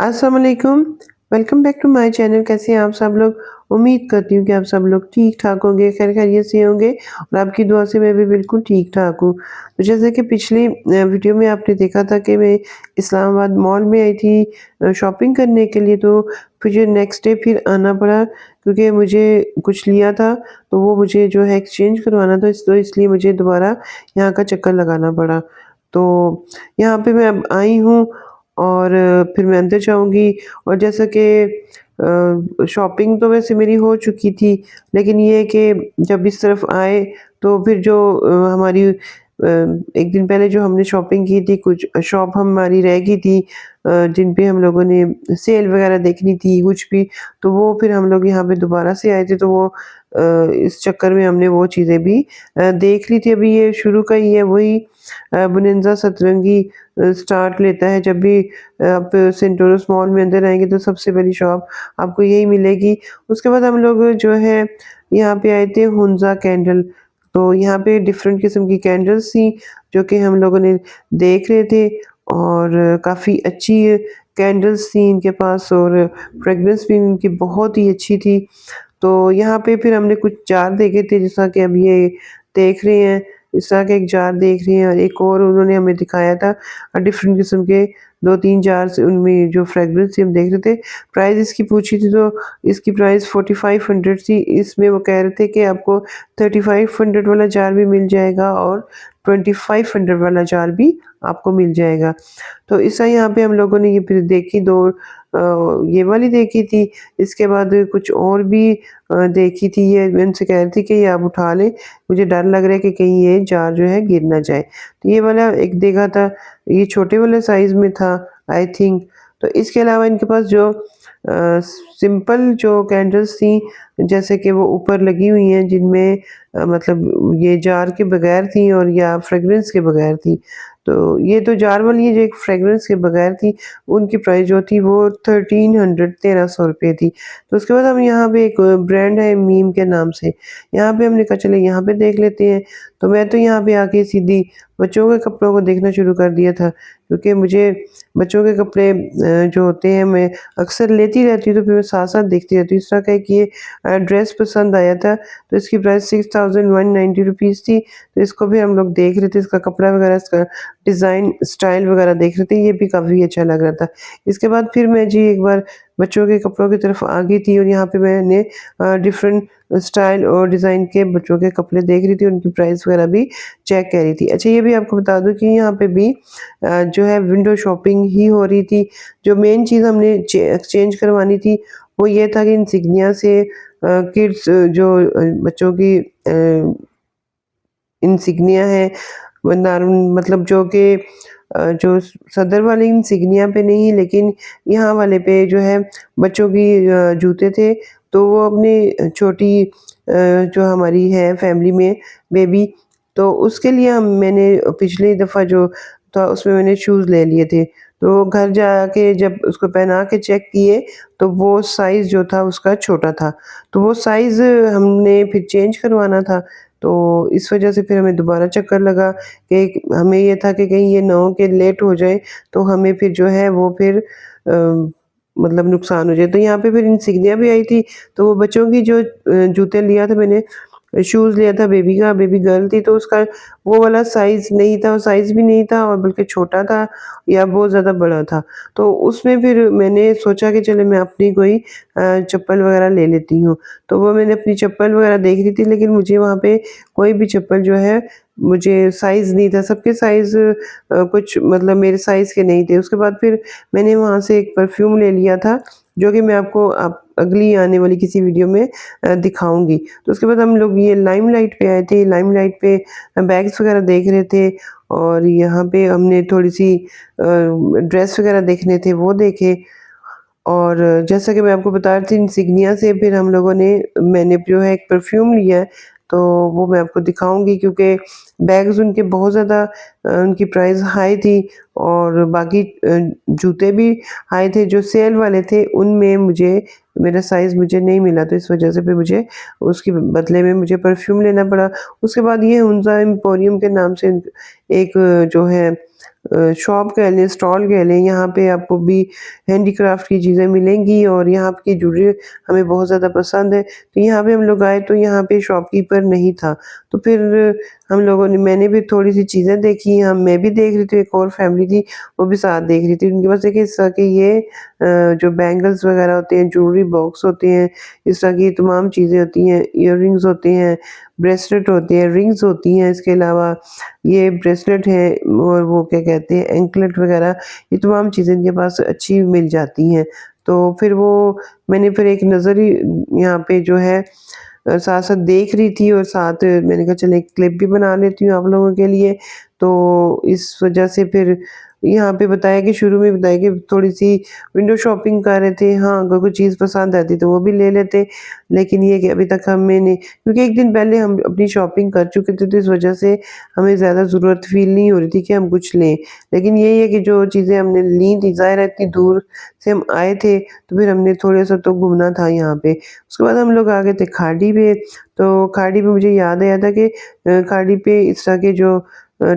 अस्सलाम वालेकुम। Welcome back to my channel. कैसे हैं आप सब लोग? उम्मीद करती हूँ कि आप सब लोग ठीक-ठाक होंगे, खैर-खैरियत से होंगे और आपकी दुआ से मैं भी बिल्कुल ठीक-ठाक हूँ। तो जैसे कि पिछली वीडियो में आपने देखा था कि मैं इस्लामाबाद मॉल में आई थी शॉपिंग करने के लिए, तो मुझे नेक्स्ट डे फिर आना पड़ा क्योंकि मुझे कुछ लिया था, तो वो मुझे जो है एक्सचेंज करवाना था, तो इसलिए मुझे दोबारा यहाँ का चक्कर लगाना पड़ा। तो यहाँ पे मैं अब आई हूँ और फिर मैं अंदर जाऊँगी और जैसा कि शॉपिंग तो वैसे मेरी हो चुकी थी, लेकिन ये है कि जब इस तरफ आए तो फिर जो हमारी 1 दिन पहले जो हमने शॉपिंग की थी, कुछ शॉप हमारी रह गई थी जिन पे हम लोगों ने सेल वगैरह देखनी थी कुछ भी, तो वो फिर हम लोग यहाँ पे दोबारा से आए थे, तो वो इस चक्कर में हमने वो चीज़ें भी देख ली थी। अभी ये शुरू का ही है वही बोनांज़ा सतरंगी स्टार्ट लेता है जब भी आप सेंटोरस मॉल में अंदर आएँगे तो सबसे पहली शॉप आपको यही मिलेगी। उसके बाद हम लोग जो है यहाँ पे आए थे हुंज़ा कैंडल, तो यहाँ पे डिफरेंट किस्म की कैंडल्स थी जो कि हम लोगों ने देख रहे थे और काफ़ी अच्छी कैंडल्स थी इनके पास और फ्रेग्रेंस भी इनकी बहुत ही अच्छी थी। तो यहाँ पे फिर हमने कुछ जार देखे थे जैसा कि अब ये देख रहे हैं, इस तरह के एक जार देख रहे हैं और एक और उन्होंने हमें दिखाया था डिफरेंट किस्म के 2-3 जार्स उनमें जो फ्रेग्रेंस थी हम देख रहे थे। प्राइस इसकी पूछी थी तो इसकी प्राइस 4500 थी। इसमें वो कह रहे थे कि आपको 3500 वाला जार भी मिल जाएगा और 2500 वाला जार भी आपको मिल जाएगा। तो ऐसा यहाँ पे हम लोगों ने ये फिर देखी 2 ये वाली देखी थी, इसके बाद कुछ और भी देखी थी, ये मैं उनसे कह रही थी कि ये आप उठा लें, मुझे डर लग रहा है कि कहीं ये जार जो है गिर ना जाए। तो ये वाला एक देखा था, ये छोटे वाले साइज़ में था आई थिंक। तो इसके अलावा इनके पास जो सिंपल जो कैंडल्स थी, जैसे कि वो ऊपर लगी हुई हैं जिनमें मतलब ये जार के बगैर थी और या फ्रेग्रेंस के बगैर थी। तो ये तो जार वाली है जो एक फ्रेग्रेंस के बगैर थी, उनकी प्राइस जो थी वो 1300 रुपए थी। तो उसके बाद हम यहाँ पे एक ब्रांड है मीम के नाम से, यहाँ पे हमने कहा चलो यहाँ पे देख लेते हैं। तो मैं तो यहाँ पे आके सीधी बच्चों के कपड़ों को देखना शुरू कर दिया था, क्योंकि मुझे बच्चों के कपड़े जो होते हैं मैं अक्सर लेती रहती हूँ, तो फिर मैं साथ-साथ देखती रहती हूँ। इस तरह का एक ये ड्रेस पसंद आया था, तो इसकी प्राइस 6190 रुपीज़ थी। तो इसको भी हम लोग देख रहे थे, इसका कपड़ा वगैरह, इसका डिज़ाइन, स्टाइल वगैरह देख रहे थे, ये भी काफ़ी अच्छा लग रहा था। इसके बाद फिर मैं जी एक बार बच्चों के कपड़ों की तरफ आ गई थी और यहाँ पे मैंने डिफरेंट स्टाइल और डिज़ाइन के बच्चों के कपड़े देख रही थी, उनकी प्राइस वगैरह भी चेक कर रही थी। अच्छा, ये भी आपको बता दूँ कि यहाँ पे भी जो है विंडो शॉपिंग ही हो रही थी। जो मेन चीज़ हमने एक्सचेंज करवानी थी, वो ये था कि इंसिग्निया से किड्स जो बच्चों की इंसिग्निया है, वो मतलब जो कि जो सदर वाले इंसिग्निया पे नहीं, लेकिन यहाँ वाले पे जो है बच्चों की जूते थे, तो वो अपनी छोटी जो हमारी है फैमिली में बेबी, तो उसके लिए मैंने पिछली दफ़ा जो था उसमें मैंने शूज़ ले लिए थे। तो घर जाके जब उसको पहना के चेक किए, तो वो साइज़ जो था उसका छोटा था। तो वो साइज़ हमने फिर चेंज करवाना था, तो इस वजह से फिर हमें दोबारा चक्कर लगा कि हमें ये था कि कहीं ये ना हो कि लेट हो जाए, तो हमें फिर जो है वो फिर मतलब नुकसान हो जाए। तो यहाँ पे फिर इंसिग्निया भी आई थी, तो वो बच्चों की जो जूते लिया था मैंने, शूज़ लिया था बेबी का, बेबी गर्ल थी, तो उसका वो वाला साइज़ नहीं था, वो साइज़ भी नहीं था और बल्कि छोटा था या बहुत ज़्यादा बड़ा था। तो उसमें फिर मैंने सोचा कि चलो मैं अपनी कोई चप्पल वगैरह ले लेती हूँ। तो वो मैंने अपनी चप्पल वगैरह देख रही थी, लेकिन मुझे वहाँ पे कोई भी चप्पल जो है मुझे साइज़ नहीं था, सबके साइज़ कुछ मतलब मेरे साइज़ के नहीं थे। उसके बाद फिर मैंने वहाँ से एक परफ्यूम ले लिया था, जो कि मैं आपको अगली आने वाली किसी वीडियो में दिखाऊँगी। तो उसके बाद हम लोग ये लाइमलाइट पे आए थे, लाइमलाइट पे बैग्स वगैरह देख रहे थे और यहाँ पे हमने थोड़ी-सी ड्रेस वगैरह देखने थे, वो देखे। और जैसा कि मैं आपको बता रही थी, इंसिग्निया से फिर हम लोगों ने मैंने जो है एक परफ्यूम लिया है, तो वो मैं आपको दिखाऊँगी, क्योंकि बैग्स उनके बहुत ज़्यादा उनकी प्राइस हाई थी और बाकी जूते भी हाई थे। जो सेल वाले थे उनमें मुझे मेरा साइज़ मुझे नहीं मिला, तो इस वजह से फिर मुझे उसके बदले में मुझे परफ्यूम लेना पड़ा। उसके बाद ये हुंज़ा एम्पोरियम के नाम से एक जो है शॉप कह लें, स्टॉल कह लें, यहाँ पे आपको भी हैंडीक्राफ्ट की चीज़ें मिलेंगी और यहाँ की ज्वेलरी हमें बहुत ज़्यादा पसंद है। तो यहाँ पे हम लोग आए तो यहाँ पे शॉपकीपर नहीं था। तो फिर हम लोगों ने मैंने भी थोड़ी-सी चीज़ें देखी, मैं भी देख रही थी, एक और फैमिली थी, वो भी साथ देख रही थी। उनके पास देखिए इस तरह के ये जो बैंगल्स वगैरह होते हैं, ज्वेलरी बॉक्स होते हैं, इस तरह की तमाम चीज़ें होती हैं, इयररिंग्स होते हैं, ब्रेसलेट होते हैं, रिंग्स होती हैं, इसके अलावा ये ब्रेसलेट है और वो क्या कहते हैं एंकलेट वगैरह, ये तमाम चीज़ें इनके पास अच्छी मिल जाती हैं। तो फिर वो मैंने फिर एक नज़र ही यहाँ पे जो है साथ-साथ देख रही थी और साथ मैंने कहा चल एक क्लिप भी बना लेती हूँ आप लोगों के लिए। तो इस वजह से फिर यहाँ पे बताया कि शुरू में बताया कि थोड़ी-सी विंडो शॉपिंग कर रहे थे। हाँ, अगर कोई चीज़ पसंद आती तो वो भी ले लेते। लेकिन ये कि अभी तक हमें नहीं, क्योंकि एक दिन पहले हम अपनी शॉपिंग कर चुके थे, तो इस वजह से हमें ज़्यादा ज़रूरत फ़ील नहीं हो रही थी कि हम कुछ लें। लेकिन यही है कि जो चीज़ें हमने ली थी, ज़ाहिर है इतनी दूर से हम आए थे, तो फिर हमने थोड़ा-सा तो घूमना था यहाँ पे। उसके बाद हम लोग आ गए थे खाड़ी पे, तो खाड़ी पे मुझे याद आया था कि खाड़ी पे इस तरह के जो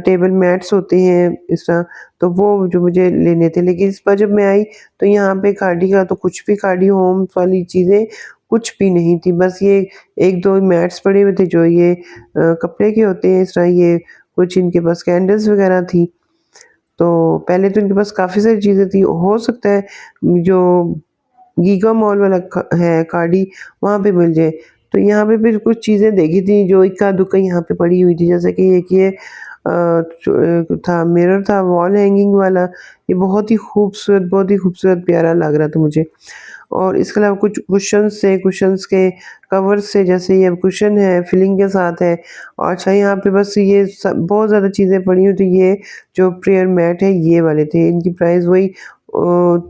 टेबल मैट्स होते हैं इस तरह, तो वो जो मुझे लेने थे। लेकिन इस बार जब मैं आई तो यहाँ पे खाड़ी का तो कुछ भी, खाड़ी होम्स वाली चीज़ें कुछ भी नहीं थी। बस ये 1-2 मैट्स पड़े हुए थे जो ये कपड़े के होते हैं, इस तरह ये कुछ इनके पास कैंडल्स वगैरह थी। तो पहले तो इनके पास काफ़ी सारी चीज़ें थी। हो सकता है जो गीगा मॉल वाला है खाड़ी, वहाँ पे मिल जाए। तो यहाँ पे फिर कुछ चीज़ें देखी थी जो इक्का-दुक्का यहाँ पे पड़ी हुई थी। जैसे कि एक ये था, मिरर था वॉल हैंगिंग वाला, ये बहुत ही खूबसूरत प्यारा लग रहा था मुझे। और इसके अलावा कुछ कुशन्स थे, कुशन्स के कवर्स से, जैसे ये कुशन है फिलिंग के साथ है। और अच्छा यहाँ पे बस ये सब बहुत ज़्यादा चीज़ें पड़ी हुई थी। ये जो प्रेयर मैट है ये वाले थे, इनकी प्राइस वही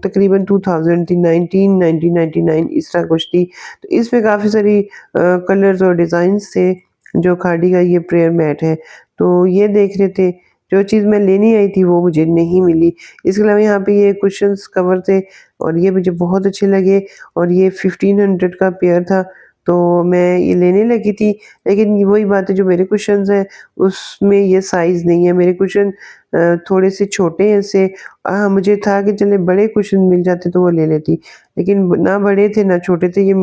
तकरीबन 2000 थी, 1999 इस तरह कुछ थी। तो इसमें काफ़ी सारी कलर्स और डिज़ाइन्स थे, जो खाड़ी का ये प्रेयर मैट है। तो ये देख रहे थे, जो चीज़ मैं लेने आई थी वो मुझे नहीं मिली। इसके अलावा यहाँ पे ये कुशन्स कवर थे और ये मुझे बहुत अच्छे लगे और ये 1500 का पेयर था, तो मैं ये लेने लगी थी। लेकिन ये वही बात है, जो मेरे कुशन्स हैं उसमें ये साइज़ नहीं है। मेरे कुशन थोड़े-से छोटे हैं इससे। मुझे था कि चले बड़े कुशन मिल जाते तो वो ले लेती। लेकिन ना बड़े थे ना छोटे थे, ये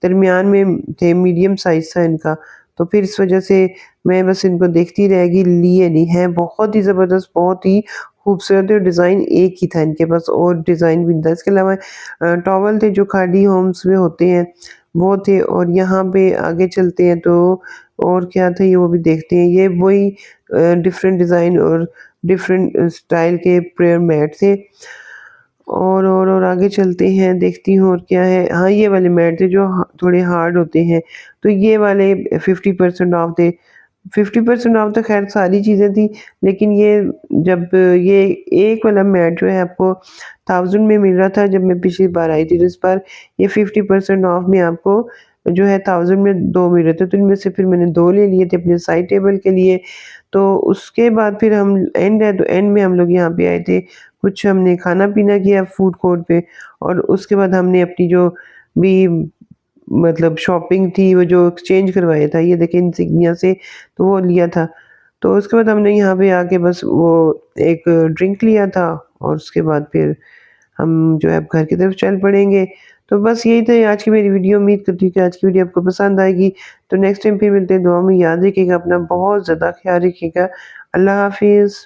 दरमियान में थे, मीडियम साइज़ था इनका। तो फिर इस वज़ह से मैं बस इनको देखती रह गई, लिए नहीं। हैं बहुत ही ज़बरदस्त, बहुत ही खूबसूरत, और डिज़ाइन एक ही था इनके पास और डिज़ाइन भी नहीं था। इसके अलावा टॉवल थे जो खादी होम्स में होते हैं, वो थे। और यहाँ पे आगे चलते हैं तो और क्या था ये वो भी देखते हैं। ये वही डिफरेंट डिज़ाइन और डिफरेंट स्टाइल के प्रेयर मैट थे। और आगे चलते हैं, देखती हूँ और क्या है। हाँ, ये वाले मैट थे जो थोड़े हार्ड होते हैं, तो ये वाले 50% ऑफ थे। 50% ऑफ तो ख़ैर सारी चीज़ें थी, लेकिन जब ये एक वाला मैट जो है आपको 1000 में मिल रहा था जब मैं पिछली बार आई थी, तो इस बार ये 50% ऑफ में आपको जो है 1000 में 2 मिल रहे थे। तो इनमें से फिर मैंने 2 ले लिए थे अपने साइड टेबल के लिए। तो उसके बाद फिर हम एंड है, तो एंड में हम लोग यहाँ पे आए थे। कुछ हमने खाना-पीना किया फूड कोर्ट पे, और उसके बाद हमने अपनी जो भी मतलब शॉपिंग थी, वो जो एक्सचेंज करवाया था, ये देखिए इंसिग्निया से, तो वो लिया था। तो उसके बाद हमने यहाँ पे आके बस वो एक ड्रिंक लिया था, और उसके बाद फिर हम जो है अब घर की तरफ चल पड़ेंगे। तो बस यही था आज की मेरी वीडियो। उम्मीद करती हूँ कि आज की वीडियो आपको पसंद आएगी। तो नेक्स्ट टाइम फिर मिलते हैं। दुआ में याद रखिएगा अपना, बहुत ज़्यादा ख़्याल रखिएगा। अल्लाह हाफ़िज़।